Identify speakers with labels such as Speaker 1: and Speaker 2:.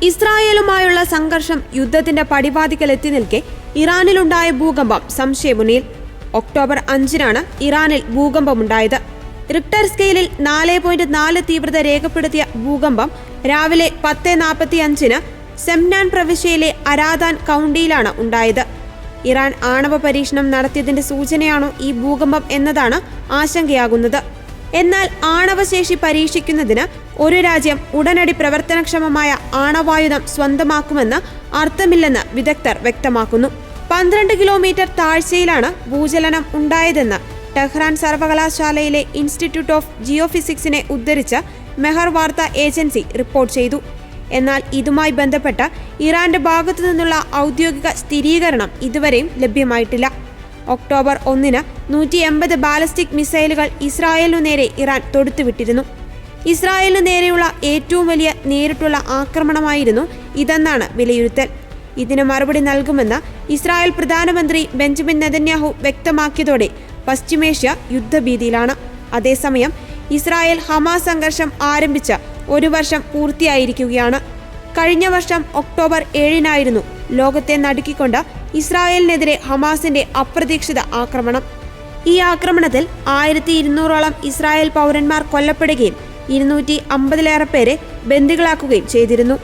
Speaker 1: ഇസ്രായേലുമായുള്ള സംഘർഷം യുദ്ധത്തിന്റെ പടിവാതിക്കലെത്തി നിൽക്കെ ഇറാനിലുണ്ടായ ഭൂകമ്പം സംശയമുന്നിൽ. ഒക്ടോബർ 5-നാണ് ഇറാനിൽ ഭൂകമ്പമുണ്ടായത്. റിക്ടർ സ്കെയിലിൽ 4.4 തീവ്രത രേഖപ്പെടുത്തിയ ഭൂകമ്പം രാവിലെ 10:45-ന് സെംനാൻ പ്രവിശ്യയിലെ അരാദാൻ കൗണ്ടിയിലാണ് ഉണ്ടായത്. ഇറാൻ ആണവ പരീക്ഷണം നടത്തിയതിന്റെ സൂചനയാണോ ഈ ഭൂകമ്പം എന്നതാണ് ആശങ്കയാകുന്നത്. എന്നാൽ ആണവശേഷി പരീക്ഷിക്കുന്നതിന് ഒരു രാജ്യം ഉടനടി പ്രവർത്തനക്ഷമമായ ആണവായുധം സ്വന്തമാക്കുമെന്ന് അർത്ഥമില്ലെന്ന് വിദഗ്ധർ വ്യക്തമാക്കുന്നു. 12 കിലോമീറ്റർ താഴ്ചയിലാണ് ഭൂചലനം ഉണ്ടായതെന്ന് ടെഹ്റാൻ സർവകലാശാലയിലെ ഇൻസ്റ്റിറ്റ്യൂട്ട് ഓഫ് ജിയോഫിസിക്സിനെ ഉദ്ധരിച്ച് മെഹർ വാർത്താ ഏജൻസി റിപ്പോർട്ട് ചെയ്തു. എന്നാൽ ഇതുമായി ബന്ധപ്പെട്ട ഇറാന്റെ ഭാഗത്തു നിന്നുള്ള ഔദ്യോഗിക സ്ഥിരീകരണം ഇതുവരെയും ലഭ്യമായിട്ടില്ല. ഒക്ടോബർ 1-ന് 180 ബാലിസ്റ്റിക് മിസൈലുകൾ ഇസ്രായേലിനു നേരെ ഇറാൻ തൊടുത്തുവിട്ടിരുന്നു. ഇസ്രായേലിനു നേരെയുള്ള ഏറ്റവും വലിയ നേരിട്ടുള്ള ആക്രമണമായിരുന്നു ഇതെന്നാണ് വിലയിരുത്തൽ. ഇതിന് മറുപടി നൽകുമെന്ന് ഇസ്രായേൽ പ്രധാനമന്ത്രി ബെഞ്ചമിൻ നെതന്യാഹു വ്യക്തമാക്കിയതോടെ പശ്ചിമേഷ്യ യുദ്ധഭീതിയിലാണ്. അതേസമയം ഇസ്രായേൽ ഹമാസ് സംഘർഷം ആരംഭിച്ച 1 വർഷം പൂർത്തിയായിരിക്കുകയാണ്. കഴിഞ്ഞ വർഷം ഒക്ടോബർ 7-നായിരുന്നു ലോകത്തെ നടുക്കിക്കൊണ്ട് ഇസ്രായേലിനെതിരെ ഹമാസിന്റെ അപ്രതീക്ഷിത ആക്രമണം. ഈ ആക്രമണത്തിൽ 1200ഓളം ഇസ്രായേൽ പൗരന്മാർ കൊല്ലപ്പെടുകയും 250-ലേറെ പേരെ ബന്ദികളാക്കുകയും ചെയ്തിരുന്നു.